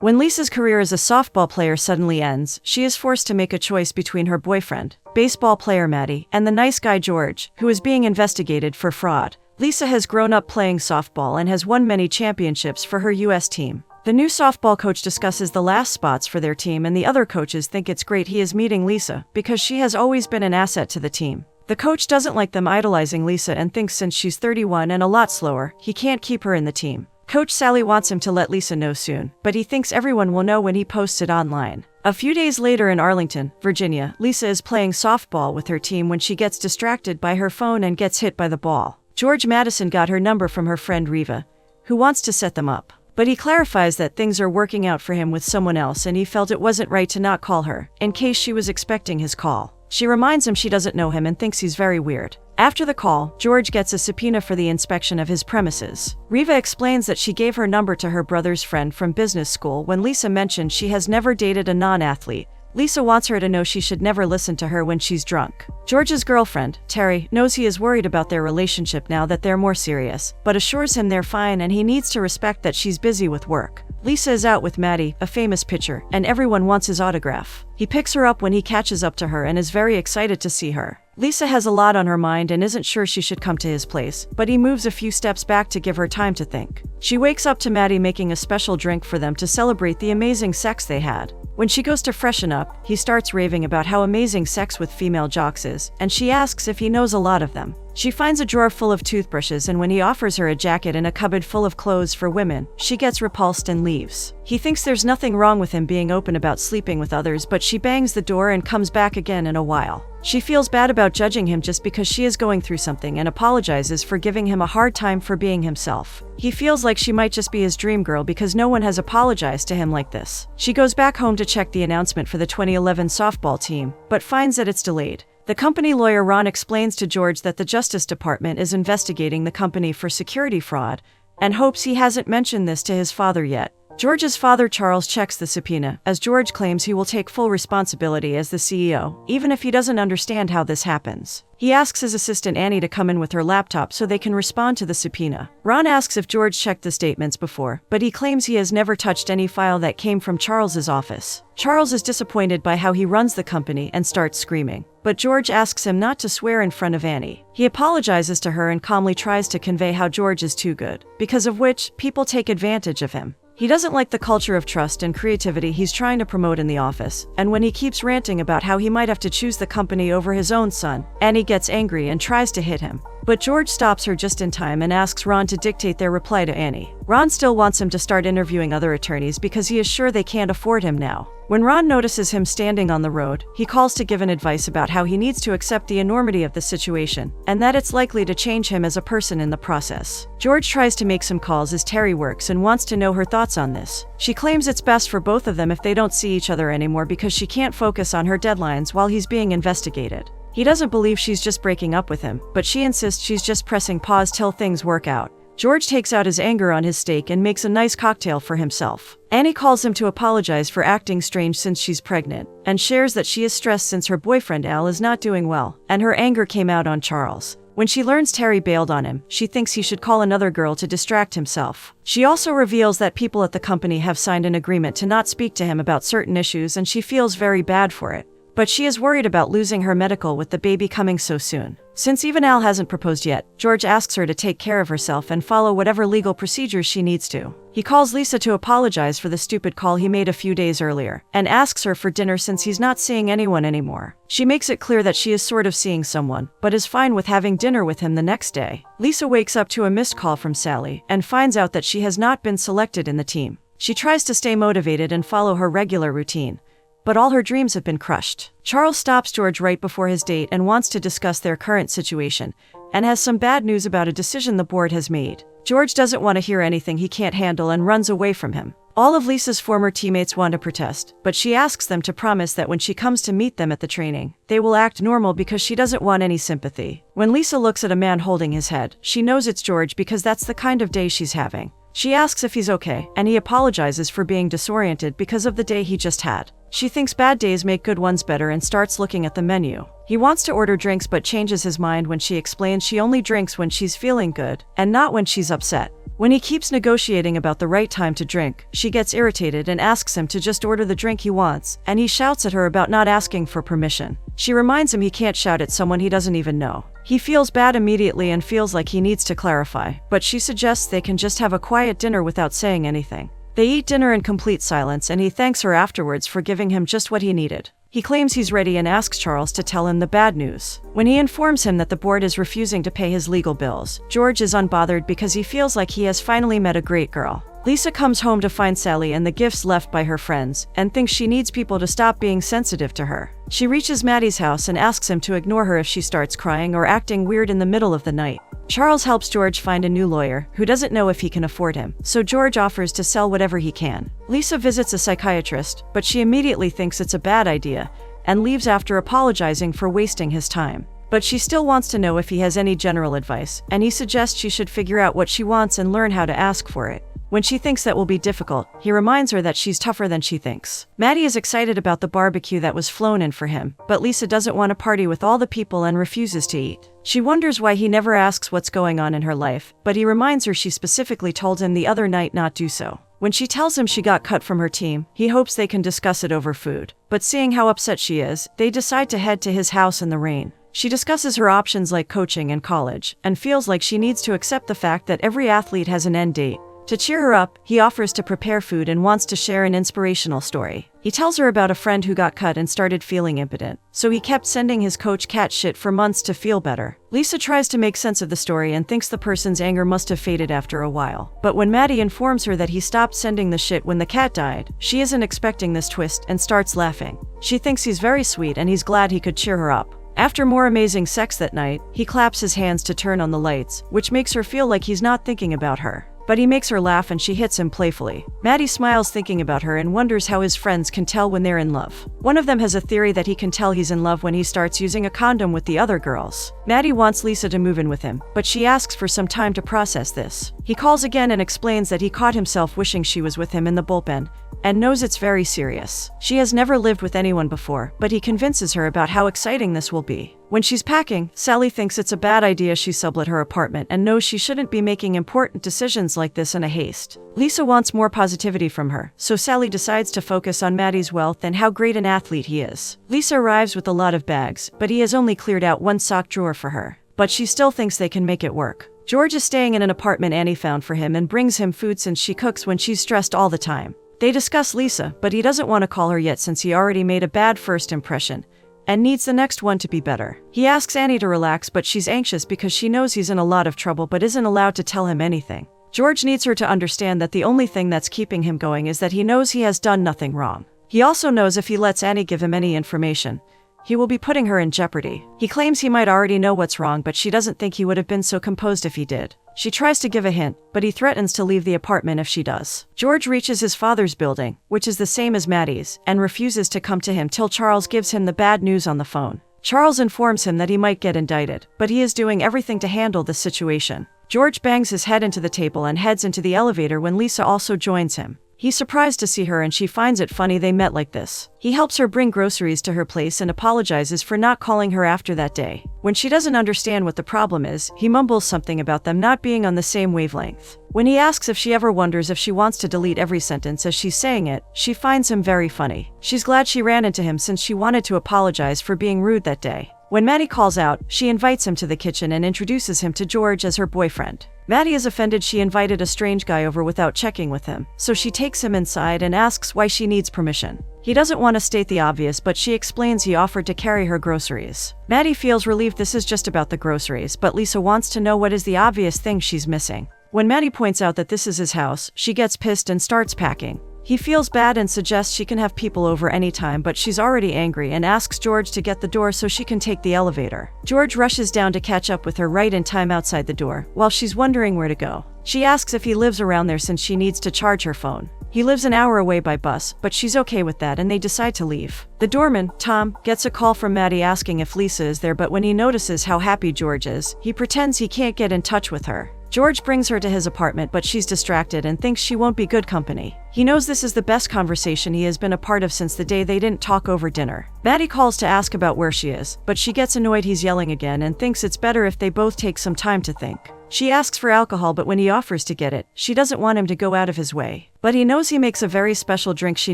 When Lisa's career as a softball player suddenly ends, she is forced to make a choice between her boyfriend, baseball player Maddie, and the nice guy George, who is being investigated for fraud. Lisa has grown up playing softball and has won many championships for her U.S. team. The new softball coach discusses the last spots for their team, and the other coaches think it's great he is meeting Lisa because she has always been an asset to the team. The coach doesn't like them idolizing Lisa and thinks since she's 31 and a lot slower, he can't keep her in the team. Coach Sally wants him to let Lisa know soon, but he thinks everyone will know when he posts it online. A few days later in Arlington, Virginia, Lisa is playing softball with her team when she gets distracted by her phone and gets hit by the ball. George Madison got her number from her friend Reva, who wants to set them up. But he clarifies that things are working out for him with someone else and he felt it wasn't right to not call her, in case she was expecting his call. She reminds him she doesn't know him and thinks he's very weird. After the call, George gets a subpoena for the inspection of his premises. Reva explains that she gave her number to her brother's friend from business school when Lisa mentioned she has never dated a non-athlete. Lisa wants her to know she should never listen to her when she's drunk. George's girlfriend, Terry, knows he is worried about their relationship now that they're more serious, but assures him they're fine and he needs to respect that she's busy with work. Lisa is out with Maddie, a famous pitcher, and everyone wants his autograph. He picks her up when he catches up to her and is very excited to see her. Lisa has a lot on her mind and isn't sure she should come to his place, but he moves a few steps back to give her time to think. She wakes up to Maddie making a special drink for them to celebrate the amazing sex they had. When she goes to freshen up, he starts raving about how amazing sex with female jocks is, and she asks if he knows a lot of them. She finds a drawer full of toothbrushes, and when he offers her a jacket and a cupboard full of clothes for women, she gets repulsed and leaves. He thinks there's nothing wrong with him being open about sleeping with others, but she bangs the door and comes back again in a while. She feels bad about judging him just because she is going through something and apologizes for giving him a hard time for being himself. He feels like she might just be his dream girl because no one has apologized to him like this. She goes back home to check the announcement for the 2011 softball team, but finds that it's delayed. The company lawyer Ron explains to George that the Justice Department is investigating the company for security fraud and hopes he hasn't mentioned this to his father yet. George's father Charles checks the subpoena, as George claims he will take full responsibility as the CEO, even if he doesn't understand how this happens. He asks his assistant Annie to come in with her laptop so they can respond to the subpoena. Ron asks if George checked the statements before, but he claims he has never touched any file that came from Charles's office. Charles is disappointed by how he runs the company and starts screaming, but George asks him not to swear in front of Annie. He apologizes to her and calmly tries to convey how George is too good, because of which people take advantage of him. He doesn't like the culture of trust and creativity he's trying to promote in the office, and when he keeps ranting about how he might have to choose the company over his own son, Annie gets angry and tries to hit him. But George stops her just in time and asks Ron to dictate their reply to Annie. Ron still wants him to start interviewing other attorneys because he is sure they can't afford him now. When Ron notices him standing on the road, he calls to give an advice about how he needs to accept the enormity of the situation, and that it's likely to change him as a person in the process. George tries to make some calls as Terry works and wants to know her thoughts on this. She claims it's best for both of them if they don't see each other anymore because she can't focus on her deadlines while he's being investigated. He doesn't believe she's just breaking up with him, but she insists she's just pressing pause till things work out. George takes out his anger on his steak and makes a nice cocktail for himself. Annie calls him to apologize for acting strange since she's pregnant, and shares that she is stressed since her boyfriend Al is not doing well, and her anger came out on Charles. When she learns Terry bailed on him, she thinks he should call another girl to distract himself. She also reveals that people at the company have signed an agreement to not speak to him about certain issues, and she feels very bad for it. But she is worried about losing her medical with the baby coming so soon. Since even Al hasn't proposed yet, George asks her to take care of herself and follow whatever legal procedures she needs to. He calls Lisa to apologize for the stupid call he made a few days earlier, and asks her for dinner since he's not seeing anyone anymore. She makes it clear that she is sort of seeing someone, but is fine with having dinner with him the next day. Lisa wakes up to a missed call from Sally, and finds out that she has not been selected in the team. She tries to stay motivated and follow her regular routine, but all her dreams have been crushed. Charles stops George right before his date and wants to discuss their current situation, and has some bad news about a decision the board has made. George doesn't want to hear anything he can't handle and runs away from him. All of Lisa's former teammates want to protest, but she asks them to promise that when she comes to meet them at the training, they will act normal because she doesn't want any sympathy. When Lisa looks at a man holding his head, she knows it's George because that's the kind of day she's having. She asks if he's okay, and he apologizes for being disoriented because of the day he just had. She thinks bad days make good ones better and starts looking at the menu. He wants to order drinks but changes his mind when she explains she only drinks when she's feeling good, and not when she's upset. When he keeps negotiating about the right time to drink, she gets irritated and asks him to just order the drink he wants, and he shouts at her about not asking for permission. She reminds him he can't shout at someone he doesn't even know. He feels bad immediately and feels like he needs to clarify, but she suggests they can just have a quiet dinner without saying anything. They eat dinner in complete silence, and he thanks her afterwards for giving him just what he needed. He claims he's ready and asks Charles to tell him the bad news. When he informs him that the board is refusing to pay his legal bills, George is unbothered because he feels like he has finally met a great girl. Lisa comes home to find Sally and the gifts left by her friends, and thinks she needs people to stop being sensitive to her. She reaches Maddie's house and asks him to ignore her if she starts crying or acting weird in the middle of the night. Charles helps George find a new lawyer, who doesn't know if he can afford him, so George offers to sell whatever he can. Lisa visits a psychiatrist, but she immediately thinks it's a bad idea, and leaves after apologizing for wasting his time. But she still wants to know if he has any general advice, and he suggests she should figure out what she wants and learn how to ask for it. When she thinks that will be difficult, he reminds her that she's tougher than she thinks. Maddie is excited about the barbecue that was flown in for him, but Lisa doesn't want to party with all the people and refuses to eat. She wonders why he never asks what's going on in her life, but he reminds her she specifically told him the other night not do so. When she tells him she got cut from her team, he hopes they can discuss it over food. But seeing how upset she is, they decide to head to his house in the rain. She discusses her options like coaching and college, and feels like she needs to accept the fact that every athlete has an end date. To cheer her up, he offers to prepare food and wants to share an inspirational story. He tells her about a friend who got cut and started feeling impotent, so he kept sending his coach cat shit for months to feel better. Lisa tries to make sense of the story and thinks the person's anger must have faded after a while. But when Maddie informs her that he stopped sending the shit when the cat died, she isn't expecting this twist and starts laughing. She thinks he's very sweet and he's glad he could cheer her up. After more amazing sex that night, he claps his hands to turn on the lights, which makes her feel like he's not thinking about her. But he makes her laugh and she hits him playfully. Maddie smiles thinking about her and wonders how his friends can tell when they're in love. One of them has a theory that he can tell he's in love when he starts using a condom with the other girls. Maddie wants Lisa to move in with him, but she asks for some time to process this. He calls again and explains that he caught himself wishing she was with him in the bullpen, and knows it's very serious. She has never lived with anyone before, but he convinces her about how exciting this will be. When she's packing, Sally thinks it's a bad idea she sublet her apartment and knows she shouldn't be making important decisions like this in a haste. Lisa wants more positivity from her, so Sally decides to focus on Maddie's wealth and how great an athlete he is. Lisa arrives with a lot of bags, but he has only cleared out one sock drawer for her. But she still thinks they can make it work. George is staying in an apartment Annie found for him and brings him food since she cooks when she's stressed all the time. They discuss Lisa, but he doesn't want to call her yet since he already made a bad first impression and needs the next one to be better. He asks Annie to relax, but she's anxious because she knows he's in a lot of trouble but isn't allowed to tell him anything. George needs her to understand that the only thing that's keeping him going is that he knows he has done nothing wrong. He also knows if he lets Annie give him any information, he will be putting her in jeopardy. He claims he might already know what's wrong, but she doesn't think he would have been so composed if he did. She tries to give a hint, but he threatens to leave the apartment if she does. George reaches his father's building, which is the same as Maddie's, and refuses to come to him till Charles gives him the bad news on the phone. Charles informs him that he might get indicted, but he is doing everything to handle the situation. George bangs his head into the table and heads into the elevator when Lisa also joins him. He's surprised to see her and she finds it funny they met like this. He helps her bring groceries to her place and apologizes for not calling her after that day. When she doesn't understand what the problem is, he mumbles something about them not being on the same wavelength. When he asks if she ever wonders if she wants to delete every sentence as she's saying it, she finds him very funny. She's glad she ran into him since she wanted to apologize for being rude that day. When Maddie calls out, she invites him to the kitchen and introduces him to George as her boyfriend. Maddie is offended she invited a strange guy over without checking with him, so she takes him inside and asks why she needs permission. He doesn't want to state the obvious, but she explains he offered to carry her groceries. Maddie feels relieved this is just about the groceries, but Lisa wants to know what is the obvious thing she's missing. When Maddie points out that this is his house, she gets pissed and starts packing. He feels bad and suggests she can have people over anytime, but she's already angry and asks George to get the door so she can take the elevator. George rushes down to catch up with her right in time outside the door, while she's wondering where to go. She asks if he lives around there since she needs to charge her phone. He lives an hour away by bus, but she's okay with that and they decide to leave. The doorman, Tom, gets a call from Maddie asking if Lisa is there, but when he notices how happy George is, he pretends he can't get in touch with her. George brings her to his apartment, but she's distracted and thinks she won't be good company. He knows this is the best conversation he has been a part of since the day they didn't talk over dinner. Maddie calls to ask about where she is, but she gets annoyed he's yelling again and thinks it's better if they both take some time to think. She asks for alcohol, but when he offers to get it, she doesn't want him to go out of his way. But he knows he makes a very special drink she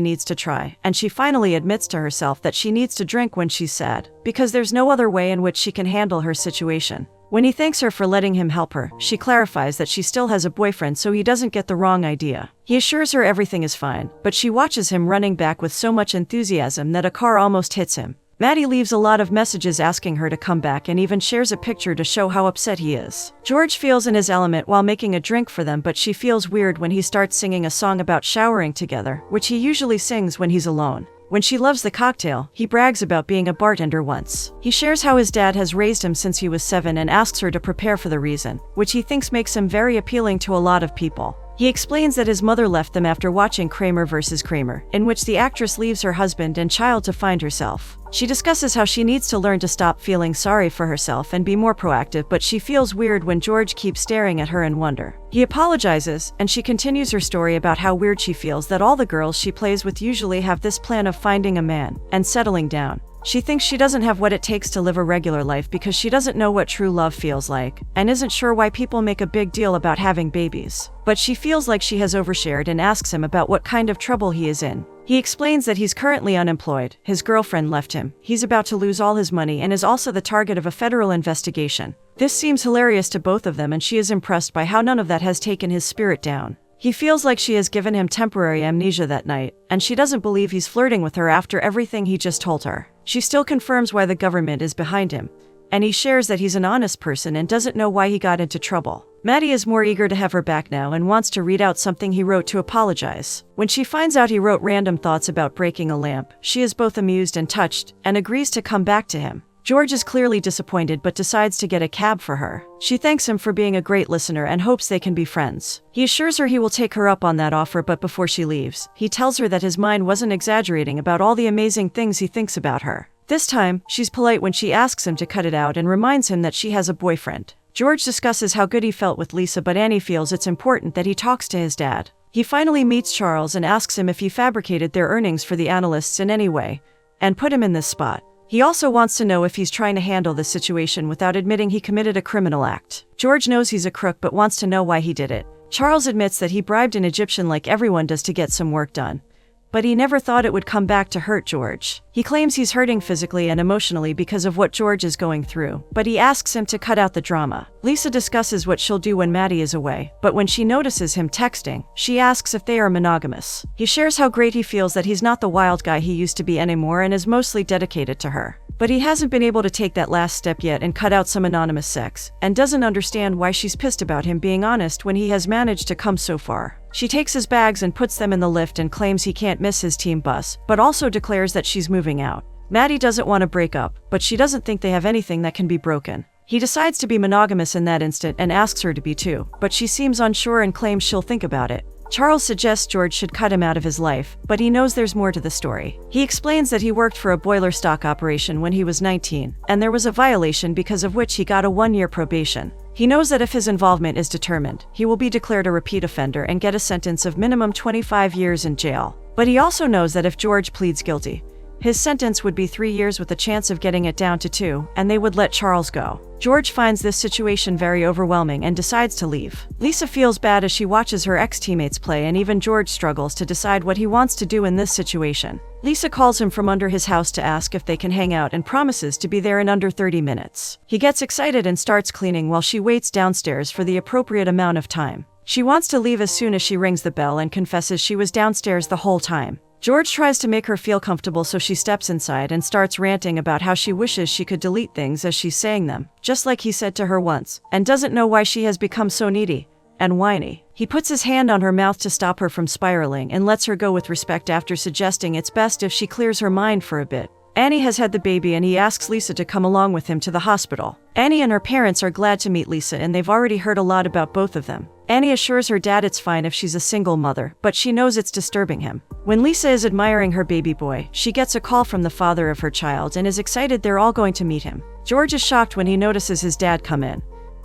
needs to try, and she finally admits to herself that she needs to drink when she's sad, because there's no other way in which she can handle her situation. When he thanks her for letting him help her, she clarifies that she still has a boyfriend so he doesn't get the wrong idea. He assures her everything is fine, but she watches him running back with so much enthusiasm that a car almost hits him. Maddie leaves a lot of messages asking her to come back and even shares a picture to show how upset he is. George feels in his element while making a drink for them, but she feels weird when he starts singing a song about showering together, which he usually sings when he's alone. When she loves the cocktail, he brags about being a bartender once. He shares how his dad has raised him since he was 7 and asks her to prepare for the reason, which he thinks makes him very appealing to a lot of people. He explains that his mother left them after watching Kramer vs. Kramer, in which the actress leaves her husband and child to find herself. She discusses how she needs to learn to stop feeling sorry for herself and be more proactive, but she feels weird when George keeps staring at her in wonder. He apologizes, and she continues her story about how weird she feels that all the girls she plays with usually have this plan of finding a man and settling down. She thinks she doesn't have what it takes to live a regular life because she doesn't know what true love feels like, and isn't sure why people make a big deal about having babies. But she feels like she has overshared and asks him about what kind of trouble he is in. He explains that he's currently unemployed, his girlfriend left him, he's about to lose all his money, and is also the target of a federal investigation. This seems hilarious to both of them, and she is impressed by how none of that has taken his spirit down. He feels like she has given him temporary amnesia that night, and she doesn't believe he's flirting with her after everything he just told her. She still confirms why the government is behind him, and he shares that he's an honest person and doesn't know why he got into trouble. Maddie is more eager to have her back now and wants to read out something he wrote to apologize. When she finds out he wrote random thoughts about breaking a lamp, she is both amused and touched, and agrees to come back to him. George is clearly disappointed but decides to get a cab for her. She thanks him for being a great listener and hopes they can be friends. He assures her he will take her up on that offer, but before she leaves, he tells her that his mind wasn't exaggerating about all the amazing things he thinks about her. This time, she's polite when she asks him to cut it out and reminds him that she has a boyfriend. George discusses how good he felt with Lisa, but Annie feels it's important that he talks to his dad. He finally meets Charles and asks him if he fabricated their earnings for the analysts in any way, and put him in this spot. He also wants to know if he's trying to handle the situation without admitting he committed a criminal act. George knows he's a crook but wants to know why he did it. Charles admits that he bribed an Egyptian like everyone does to get some work done, but he never thought it would come back to hurt George. He claims he's hurting physically and emotionally because of what George is going through, but he asks him to cut out the drama. Lisa discusses what she'll do when Maddie is away, but when she notices him texting, she asks if they are monogamous. He shares how great he feels that he's not the wild guy he used to be anymore and is mostly dedicated to her. But he hasn't been able to take that last step yet and cut out some anonymous sex, and doesn't understand why she's pissed about him being honest when he has managed to come so far. She takes his bags and puts them in the lift and claims he can't miss his team bus, but also declares that she's moving out. Maddie doesn't want to break up, but she doesn't think they have anything that can be broken. He decides to be monogamous in that instant and asks her to be too, but she seems unsure and claims she'll think about it. Charles suggests George should cut him out of his life, but he knows there's more to the story. He explains that he worked for a boiler stock operation when he was 19, and there was a violation because of which he got a 1-year probation. He knows that if his involvement is determined, he will be declared a repeat offender and get a sentence of minimum 25 years in jail. But he also knows that if George pleads guilty, his sentence would be 3 years with a chance of getting it down to 2, and they would let Charles go. George finds this situation very overwhelming and decides to leave. Lisa feels bad as she watches her ex-teammates play, and even George struggles to decide what he wants to do in this situation. Lisa calls him from under his house to ask if they can hang out and promises to be there in under 30 minutes. He gets excited and starts cleaning while she waits downstairs for the appropriate amount of time. She wants to leave as soon as she rings the bell and confesses she was downstairs the whole time. George tries to make her feel comfortable, so she steps inside and starts ranting about how she wishes she could delete things as she's saying them, just like he said to her once, and doesn't know why she has become so needy and whiny. He puts his hand on her mouth to stop her from spiraling and lets her go with respect after suggesting it's best if she clears her mind for a bit. Annie has had the baby and he asks Lisa to come along with him to the hospital. Annie and her parents are glad to meet Lisa, and they've already heard a lot about both of them. Annie assures her dad it's fine if she's a single mother, but she knows it's disturbing him. When Lisa is admiring her baby boy, she gets a call from the father of her child and is excited they're all going to meet him. George is shocked when he notices his dad come in,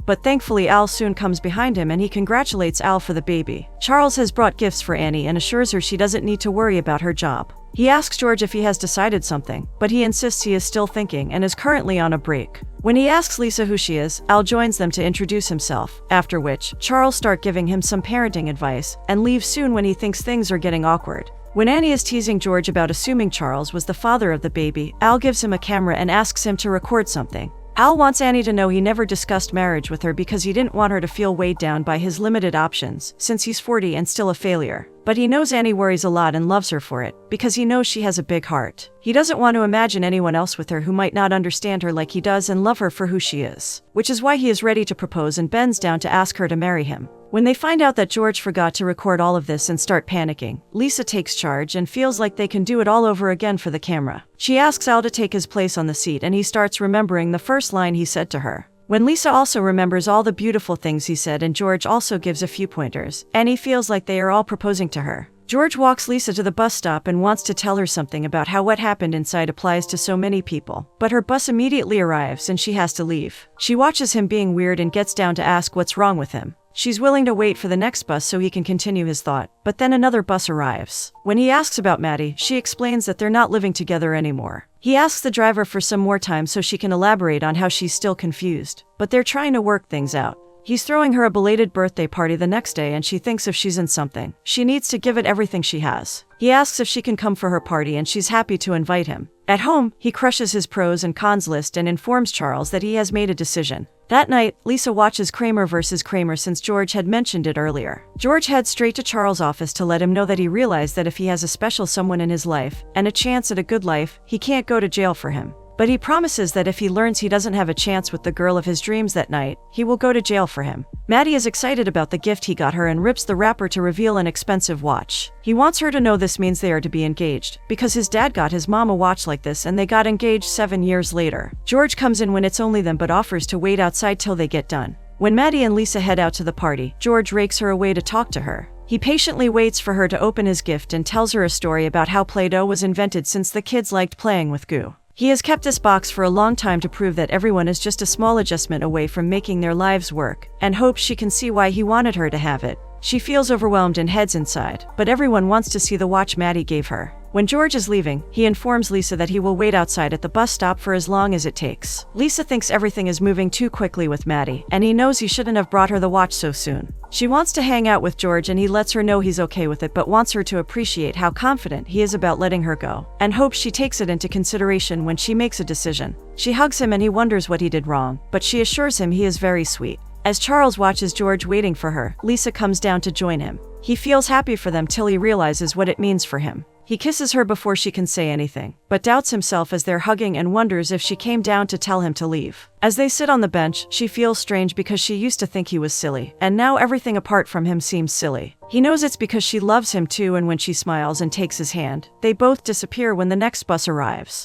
but thankfully Al soon comes behind him and he congratulates Al for the baby. Charles has brought gifts for Annie and assures her she doesn't need to worry about her job. He asks George if he has decided something, but he insists he is still thinking and is currently on a break. When he asks Lisa who she is, Al joins them to introduce himself, after which, Charles starts giving him some parenting advice, and leaves soon when he thinks things are getting awkward. When Annie is teasing George about assuming Charles was the father of the baby, Al gives him a camera and asks him to record something. Al wants Annie to know he never discussed marriage with her because he didn't want her to feel weighed down by his limited options, since he's 40 and still a failure. But he knows Annie worries a lot and loves her for it, because he knows she has a big heart. He doesn't want to imagine anyone else with her who might not understand her like he does and love her for who she is. Which is why he is ready to propose and bends down to ask her to marry him. When they find out that George forgot to record all of this and start panicking, Lisa takes charge and feels like they can do it all over again for the camera. She asks Al to take his place on the seat and he starts remembering the first line he said to her. When Lisa also remembers all the beautiful things he said and George also gives a few pointers, Annie feels like they are all proposing to her. George walks Lisa to the bus stop and wants to tell her something about how what happened inside applies to so many people, but her bus immediately arrives and she has to leave. She watches him being weird and gets down to ask what's wrong with him. She's willing to wait for the next bus so he can continue his thought, but then another bus arrives. When he asks about Maddie, she explains that they're not living together anymore. He asks the driver for some more time so she can elaborate on how she's still confused, but they're trying to work things out. He's throwing her a belated birthday party the next day and she thinks if she's in something, she needs to give it everything she has. He asks if she can come for her party and she's happy to invite him. At home, he crushes his pros and cons list and informs Charles that he has made a decision. That night, Lisa watches Kramer vs. Kramer since George had mentioned it earlier. George heads straight to Charles' office to let him know that he realized that if he has a special someone in his life, and a chance at a good life, he can't go to jail for him. But he promises that if he learns he doesn't have a chance with the girl of his dreams that night, he will go to jail for him. Maddie is excited about the gift he got her and rips the wrapper to reveal an expensive watch. He wants her to know this means they are to be engaged, because his dad got his mom a watch like this and they got engaged 7 years later. George comes in when it's only them but offers to wait outside till they get done. When Maddie and Lisa head out to the party, George rakes her away to talk to her. He patiently waits for her to open his gift and tells her a story about how Play-Doh was invented since the kids liked playing with goo. He has kept this box for a long time to prove that everyone is just a small adjustment away from making their lives work, and hopes she can see why he wanted her to have it. She feels overwhelmed and heads inside, but everyone wants to see the watch Maddie gave her. When George is leaving, he informs Lisa that he will wait outside at the bus stop for as long as it takes. Lisa thinks everything is moving too quickly with Maddie, and he knows he shouldn't have brought her the watch so soon. She wants to hang out with George and he lets her know he's okay with it but wants her to appreciate how confident he is about letting her go, and hopes she takes it into consideration when she makes a decision. She hugs him and he wonders what he did wrong, but she assures him he is very sweet. As Charles watches George waiting for her, Lisa comes down to join him. He feels happy for them till he realizes what it means for him. He kisses her before she can say anything, but doubts himself as they're hugging and wonders if she came down to tell him to leave. As they sit on the bench, she feels strange because she used to think he was silly, and now everything apart from him seems silly. He knows it's because she loves him too, and when she smiles and takes his hand, they both disappear when the next bus arrives.